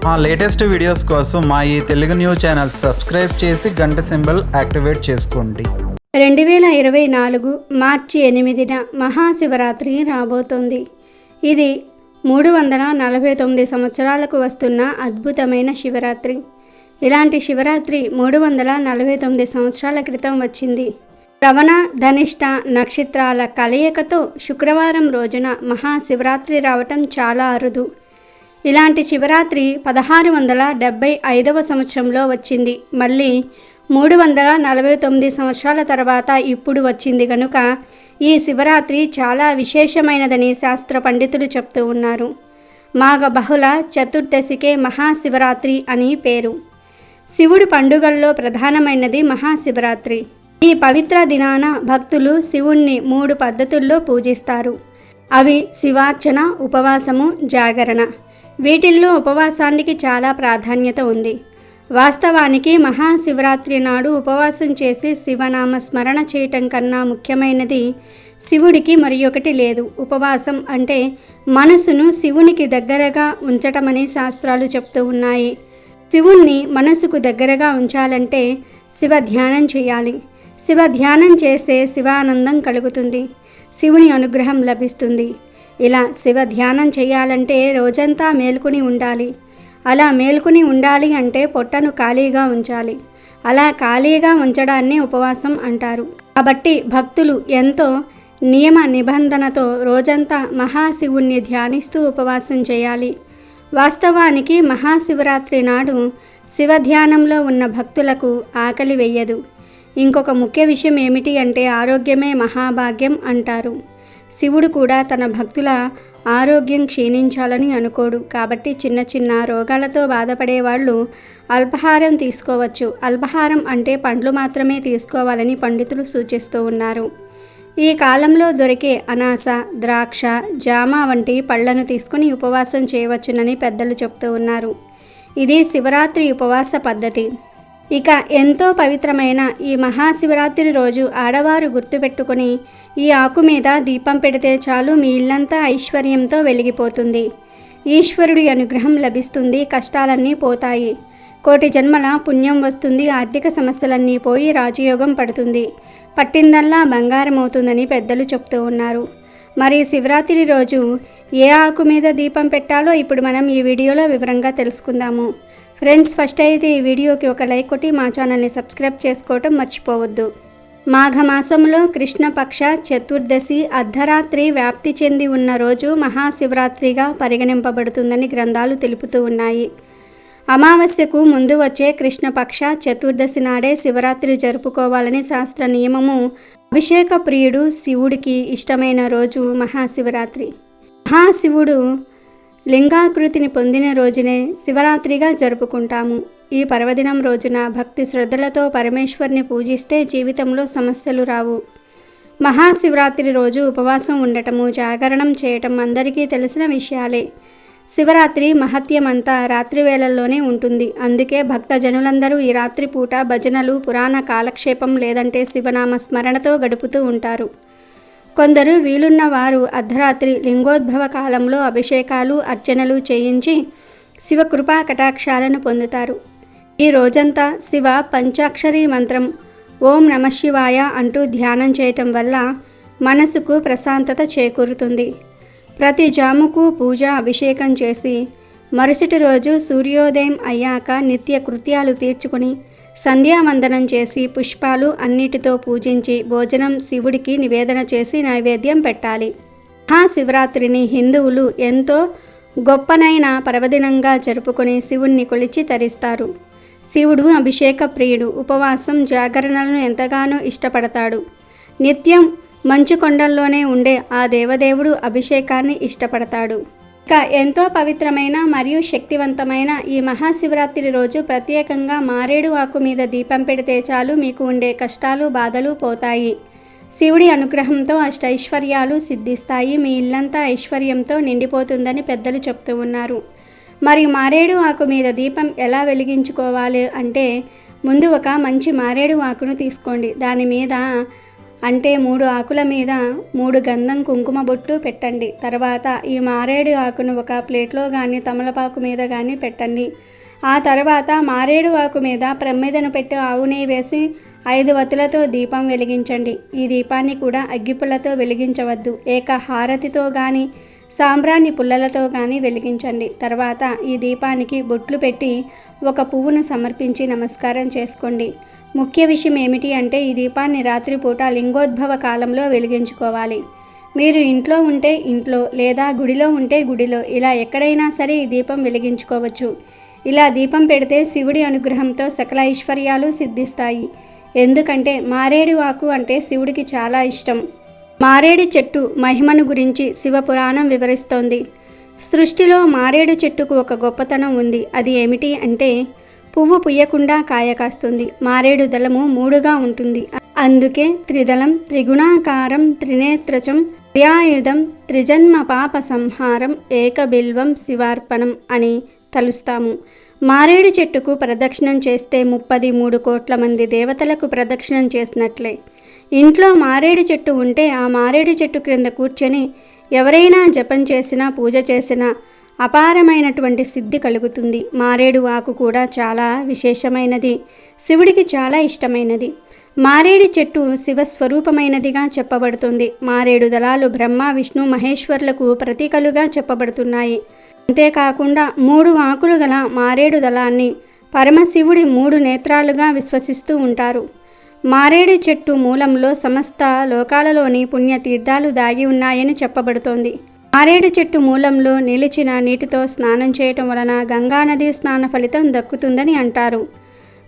మా latest videos కోసం మా ఈ తెలుగు న్యూస్ ఛానల్ సబ్స్క్రైబ్ చేసి గంట సింబల్ యాక్టివేట్ చేసుకోండి. 2024 మార్చి 8న మహాశివరాత్రి రాబోతోంది. ఇది 349 సంవత్సరాలకు వస్తున్న అద్భుతమైన శివరాత్రి. ఇలాంటి శివరాత్రి 349 సంవత్సరాల క్రితం వచ్చింది. శ్రవణ ధనిష్ట నక్షత్రాల కలయికతో శుక్రవారం రోజున మహాశివరాత్రి రావటం చాలా అరుదు. ఇలాంటి శివరాత్రి 1675వ సంవత్సరంలో వచ్చింది. మళ్ళీ 349 సంవత్సరాల తర్వాత ఇప్పుడు వచ్చింది కనుక ఈ శివరాత్రి చాలా విశేషమైనదని శాస్త్ర పండితులు చెప్తూ ఉన్నారు. మాఘ బహుళ చతుర్దశికే మహాశివరాత్రి అని పేరు. శివుడి పండుగల్లో ప్రధానమైనది మహాశివరాత్రి. ఈ పవిత్ర దినాన భక్తులు శివుణ్ణి 3 పద్ధతుల్లో పూజిస్తారు. అవి శివార్చన, ఉపవాసము, జాగరణ. వీటిల్లో ఉపవాసానికి చాలా ప్రాధాన్యత ఉంది. వాస్తవానికి మహాశివరాత్రి నాడు ఉపవాసం చేసి శివనామ స్మరణ చేయటం కన్నా ముఖ్యమైనది శివుడికి మరి ఒకటి లేదు. ఉపవాసం అంటే మనసును శివునికి దగ్గరగా ఉంచటమని శాస్త్రాలు చెప్తూ ఉన్నాయి. శివుణ్ణి మనసుకు దగ్గరగా ఉంచాలంటే శివ ధ్యానం చేయాలి. శివ ధ్యానం చేసే శివానందం కలుగుతుంది, శివుని అనుగ్రహం లభిస్తుంది. ఇలా శివ ధ్యానం చేయాలంటే రోజంతా మేల్కొని ఉండాలి. అలా మేల్కొని ఉండాలి అంటే పొట్టను ఖాళీగా ఉంచాలి. అలా ఖాళీగా ఉంచడాన్ని ఉపవాసం అంటారు. కాబట్టి భక్తులు ఎంతో నియమ నిబంధనతో రోజంతా మహాశివుణ్ణి ధ్యానిస్తూ ఉపవాసం చేయాలి. వాస్తవానికి మహాశివరాత్రి నాడు శివ ధ్యానంలో ఉన్న భక్తులకు ఆకలి వెయ్యదు. ఇంకొక ముఖ్య విషయం ఏమిటి అంటే ఆరోగ్యమే మహాభాగ్యం అంటారు. శివుడు కూడా తన భక్తుల ఆరోగ్యం క్షీణించాలని అనుకోడు. కాబట్టి చిన్న చిన్న రోగాలతో బాధపడే వాళ్ళు అల్పాహారం తీసుకోవచ్చు. అల్పాహారం అంటే పండ్లు మాత్రమే తీసుకోవాలని పండితులు సూచిస్తూ ఉన్నారు. ఈ కాలంలో దొరికే అనాస, ద్రాక్ష, జామ వంటి పళ్లను తీసుకుని ఉపవాసం చేయవచ్చునని పెద్దలు చెప్తూ ఉన్నారు. ఇది శివరాత్రి ఉపవాస పద్ధతి. ఇక ఎంతో పవిత్రమైన ఈ మహాశివరాత్రి రోజు ఆడవారు గుర్తుపెట్టుకుని ఈ ఆకు మీద దీపం పెడితే చాలు మీ ఇల్లంతా ఐశ్వర్యంతో వెలిగిపోతుంది. ఈశ్వరుడి అనుగ్రహం లభిస్తుంది, కష్టాలన్నీ పోతాయి, కోటి జన్మల పుణ్యం వస్తుంది, ఆర్థిక సమస్యలన్నీ పోయి రాజయోగం పడుతుంది, పట్టిందల్లా బంగారం అవుతుందని పెద్దలు చెప్తూ ఉన్నారు. మరి శివరాత్రి రోజు ఏ ఆకు మీద దీపం పెట్టాలో ఇప్పుడు మనం ఈ వీడియోలో వివరంగా తెలుసుకుందాము. ఫ్రెండ్స్, ఫస్ట్ అయితే ఈ వీడియోకి ఒక లైక్ కొట్టి మా ఛానల్ని సబ్స్క్రైబ్ చేసుకోవటం మర్చిపోవద్దు. మాఘమాసంలో కృష్ణపక్ష చతుర్దశి అర్ధరాత్రి వ్యాప్తి చెంది ఉన్న రోజు మహాశివరాత్రిగా పరిగణింపబడుతుందని గ్రంథాలు తెలుపుతూ ఉన్నాయి. అమావాస్యకు ముందు వచ్చే కృష్ణపక్ష చతుర్దశి నాడే శివరాత్రి జరుపుకోవాలని శాస్త్ర నియమము. అభిషేక ప్రియుడు శివుడికి ఇష్టమైన రోజు మహాశివరాత్రి. మహాశివుడు లింగాకృతిని పొందిన రోజునే శివరాత్రిగా జరుపుకుంటాము. ఈ పర్వదినం రోజున భక్తి శ్రద్ధలతో పరమేశ్వరుని పూజిస్తే జీవితంలో సమస్యలు రావు. మహాశివరాత్రి రోజు ఉపవాసం ఉండటము, జాగరణం చేయటం అందరికీ తెలిసిన విషయాలే. శివరాత్రి మహత్యమంతా రాత్రి వేళల్లోనే ఉంటుంది. అందుకే భక్తజనులందరూ ఈ రాత్రి పూట భజనలు, పురాణ కాలక్షేపం లేదంటే శివనామ స్మరణతో గడుపుతూ ఉంటారు. కొందరు వీలున్న వారు అర్ధరాత్రి లింగోద్భవ కాలంలో అభిషేకాలు, అర్చనలు చేయించి శివ కృపా కటాక్షాలను పొందుతారు. ఈ రోజంతా శివ పంచాక్షరీ మంత్రం ఓం నమఃశివాయ అంటూ ధ్యానం చేయటం వల్ల మనసుకు ప్రశాంతత చేకూరుతుంది. ప్రతి జాముకు పూజ, అభిషేకం చేసి మరుసటి రోజు సూర్యోదయం అయ్యాక నిత్య కృత్యాలు తీర్చుకుని సంధ్యావందనం చేసి పుష్పాలు అన్నిటితో పూజించి భోజనం శివుడికి నివేదన చేసి నైవేద్యం పెట్టాలి. మహాశివరాత్రిని హిందువులు ఎంతో గొప్పనైన పర్వదినంగా జరుపుకొని శివుణ్ణి కొలిచి తరిస్తారు. శివుడు అభిషేక ప్రియుడు, ఉపవాసం, జాగరణలను ఎంతగానో ఇష్టపడతాడు. నిత్యం మంచు కొండల్లోనే ఉండే ఆ దేవదేవుడు అభిషేకాన్ని ఇష్టపడతాడు. ఇక ఎంతో పవిత్రమైన మరియు శక్తివంతమైన ఈ మహాశివరాత్రి రోజు ప్రత్యేకంగా మారేడు ఆకు మీద దీపం పెడితే చాలు మీకు ఉండే కష్టాలు, బాధలు పోతాయి. శివుడి అనుగ్రహంతో అష్టైశ్వర్యాలు సిద్ధిస్తాయి, మీ ఇల్లంతా ఐశ్వర్యంతో నిండిపోతుందని పెద్దలు చెప్తూ ఉన్నారు. మరి మారేడు ఆకు మీద దీపం ఎలా వెలిగించుకోవాలి అంటే ముందు ఒక మంచి మారేడు ఆకును తీసుకోండి. దాని మీద అంటే 3 ఆకుల మీద 3 గంధం కుంకుమ బొట్లు పెట్టండి. తర్వాత ఈ మారేడు ఆకును ఒక ప్లేట్లో కానీ తమలపాకు మీద కానీ పెట్టండి. ఆ తర్వాత మారేడు ఆకు మీద ప్రమిదను పెట్టి ఆవు నెయ్యి వేసి 5 వత్తులతో దీపం వెలిగించండి. ఈ దీపాన్ని కూడా అగ్గిపుల్లతో వెలిగించవద్దు. ఏక హారతితో కానీ సాంబ్రాణి పుల్లలతో కానీ వెలిగించండి. తర్వాత ఈ దీపానికి బొట్లు పెట్టి ఒక పువ్వును సమర్పించి నమస్కారం చేసుకోండి. ముఖ్య విషయం ఏమిటి అంటే ఈ దీపాన్ని రాత్రిపూట లింగోద్భవ కాలంలో వెలిగించుకోవాలి. మీరు ఇంట్లో ఉంటే ఇంట్లో, లేదా గుడిలో ఉంటే గుడిలో, ఇలా ఎక్కడైనా సరే ఈ దీపం వెలిగించుకోవచ్చు. ఇలా దీపం పెడితే శివుడి అనుగ్రహంతో సకల ఐశ్వర్యాలు సిద్ధిస్తాయి. ఎందుకంటే మారేడు ఆకు అంటే శివుడికి చాలా ఇష్టం. మారేడు చెట్టు మహిమను గురించి శివపురాణం వివరిస్తోంది. సృష్టిలో మారేడు చెట్టుకు ఒక గొప్పతనం ఉంది. అది ఏమిటి అంటే పువ్వు పుయ్యకుండా కాయ కాస్తుంది. మారేడు దళము 3గా ఉంటుంది. అందుకే త్రిదళం, త్రిగుణాకారం, త్రినేత్రచం, త్రియాయుధం, త్రిజన్మ పాప సంహారం, ఏకబిల్వం శివార్పణం అని తలుస్తాము. మారేడు చెట్టుకు ప్రదక్షిణం చేస్తే 33 కోట్ల మంది దేవతలకు ప్రదక్షిణం చేసినట్లే. ఇంట్లో మారేడు చెట్టు ఉంటే ఆ మారేడు చెట్టు క్రింద కూర్చొని ఎవరైనా జపం చేసినా పూజ చేసినా అపారమైనటువంటి సిద్ధి కలుగుతుంది. మారేడు ఆకు కూడా చాలా విశేషమైనది, శివుడికి చాలా ఇష్టమైనది. మారేడు చెట్టు శివస్వరూపమైనదిగా చెప్పబడుతుంది. మారేడు దళాలు బ్రహ్మ, విష్ణు, మహేశ్వరులకు ప్రతీకలుగా చెప్పబడుతున్నాయి. అంతేకాకుండా 3 ఆకులు గల మారేడు దళాన్ని పరమశివుడి 3 నేత్రాలుగా విశ్వసిస్తూ ఉంటారు. మారేడు చెట్టు మూలంలో సమస్త లోకాలలోని పుణ్యతీర్థాలు దాగి ఉన్నాయని చెప్పబడుతోంది. మారేడు చెట్టు మూలంలో నిలిచిన నీటితో స్నానం చేయటం వలన గంగానది స్నాన ఫలితం దక్కుతుందని అంటారు.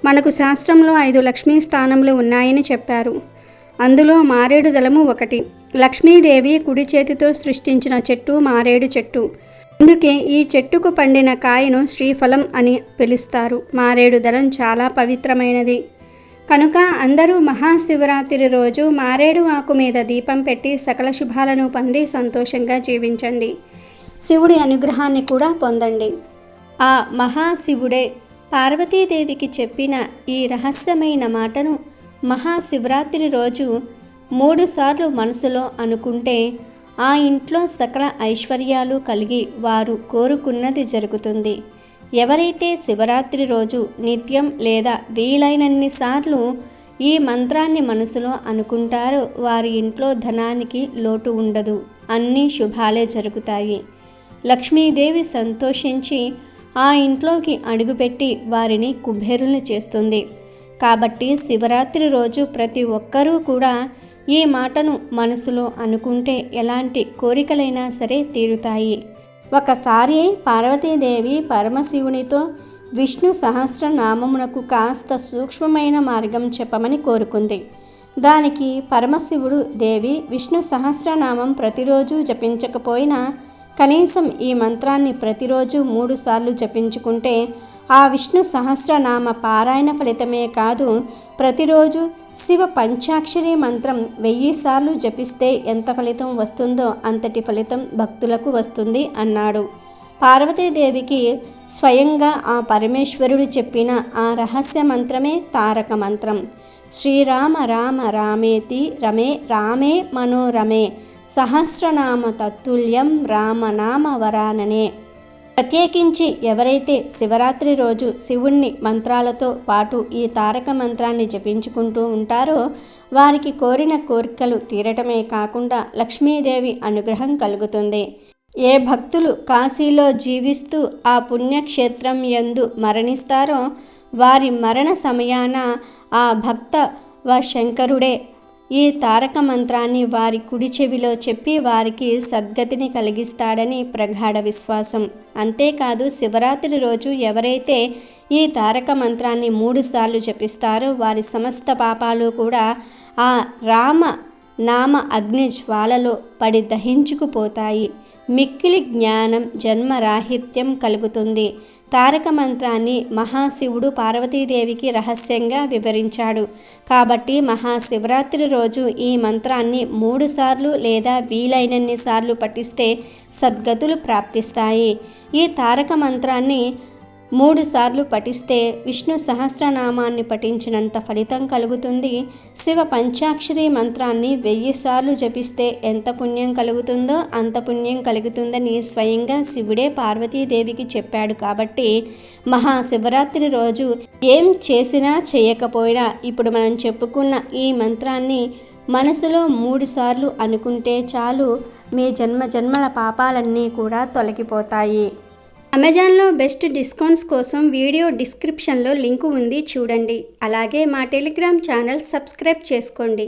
మనకు శాస్త్రంలో 5 లక్ష్మీ స్థానములు ఉన్నాయని చెప్పారు. అందులో మారేడు దళము ఒకటి. లక్ష్మీదేవి కుడి చేతితో సృష్టించిన చెట్టు మారేడు చెట్టు. అందుకే ఈ చెట్టుకు పండిన కాయను శ్రీఫలం అని పిలుస్తారు. మారేడు దళం చాలా పవిత్రమైనది కనుక అందరూ మహాశివరాత్రి రోజు మారేడు ఆకు మీద దీపం పెట్టి సకల శుభాలను పొంది సంతోషంగా జీవించండి. శివుడి అనుగ్రహాన్ని కూడా పొందండి. ఆ మహాశివుడే పార్వతీదేవికి చెప్పిన ఈ రహస్యమైన మాటను మహాశివరాత్రి రోజు 3 సార్లు మనసులో అనుకుంటే ఆ ఇంట్లో సకల ఐశ్వర్యాలు కలిగి వారు కోరుకున్నది జరుగుతుంది. ఎవరైతే శివరాత్రి రోజు నిత్యం లేదా వీలైనన్ని సార్లు ఈ మంత్రాన్ని మనసులో అనుకుంటారో వారి ఇంట్లో ధనానికి లోటు ఉండదు, అన్నీ శుభాలే జరుగుతాయి. లక్ష్మీదేవి సంతోషించి ఆ ఇంట్లోకి అడుగుపెట్టి వారిని కుబేరులను చేస్తుంది. కాబట్టి శివరాత్రి రోజు ప్రతి ఒక్కరూ కూడా ఈ మాటను మనసులో అనుకుంటే ఎలాంటి కోరికలైనా సరే తీరుతాయి. ఒకసారి పార్వతీదేవి పరమశివునితో విష్ణు సహస్రనామమునకు కాస్త సూక్ష్మమైన మార్గం చెప్పమని కోరుకుంది. దానికి పరమశివుడు, దేవి విష్ణు సహస్రనామం ప్రతిరోజు జపించకపోయినా కనీసం ఈ మంత్రాన్ని ప్రతిరోజు 3 సార్లు జపించుకుంటే ఆ విష్ణు సహస్రనామ పారాయణ ఫలితమే కాదు, ప్రతిరోజు శివ పంచాక్షరి మంత్రం 1000 సార్లు జపిస్తే ఎంత ఫలితం వస్తుందో అంతటి ఫలితం భక్తులకు వస్తుంది అన్నాడు. పార్వతీదేవికి స్వయంగా ఆ పరమేశ్వరుడు చెప్పిన ఆ రహస్య మంత్రమే తారక మంత్రం. శ్రీరామ రామ రామేతి రమే రామే మనోరమే సహస్రనామ తత్తుల్యం రామనామ వరాననే. ప్రత్యేకించి ఎవరైతే శివరాత్రి రోజు శివుణ్ణి మంత్రాలతో పాటు ఈ తారక మంత్రాన్ని జపించుకుంటూ ఉంటారో వారికి కోరిన కోరికలు తీరటమే కాకుండా లక్ష్మీదేవి అనుగ్రహం కలుగుతుంది. ఏ భక్తులు కాశీలో జీవిస్తూ ఆ పుణ్యక్షేత్రం యందు మరణిస్తారో వారి మరణ సమయాన ఆ భక్త శంకరుడే ఈ తారక మంత్రాన్ని వారి కుడి చెవిలో చెప్పి వారికి సద్గతిని కలిగిస్తాడని ప్రగాఢ విశ్వాసం. అంతేకాదు శివరాత్రి రోజు ఎవరైతే ఈ తారక మంత్రాన్ని 3 సార్లు జపిస్తారో వారి సమస్త పాపాలు కూడా ఆ రామ నామ అగ్ని జ్వాలలో పడి దహించుకుపోతాయి. మిక్కిలి జ్ఞానం, జన్మరాహిత్యం కలుగుతుంది. తారక మంత్రాన్ని మహాశివుడు పార్వతీదేవికి రహస్యంగా వివరించాడు. కాబట్టి మహాశివరాత్రి రోజు ఈ మంత్రాన్ని 3 సార్లు లేదా వీలైనన్ని సార్లు పఠిస్తే సద్గతులు ప్రాప్తిస్తాయి. ఈ తారక మంత్రాన్ని 3 సార్లు పఠిస్తే విష్ణు సహస్రనామాన్ని పఠించినంత ఫలితం కలుగుతుంది. శివ పంచాక్షరి మంత్రాన్ని 1000 సార్లు జపిస్తే ఎంత పుణ్యం కలుగుతుందో అంత పుణ్యం కలుగుతుందని స్వయంగా శివుడే పార్వతీదేవికి చెప్పాడు. కాబట్టి మహాశివరాత్రి రోజు ఏం చేసినా చేయకపోయినా ఇప్పుడు మనం చెప్పుకున్న ఈ మంత్రాన్ని మనసులో 3 సార్లు అనుకుంటే చాలు, మీ జన్మల పాపాలన్నీ కూడా తొలగిపోతాయి. అమెజాన్లో బెస్ట్ డిస్కౌంట్స్ కోసం వీడియో డిస్క్రిప్షన్లో లింకు ఉంది, చూడండి. అలాగే మా టెలిగ్రామ్ ఛానల్ సబ్స్క్రైబ్ చేసుకోండి.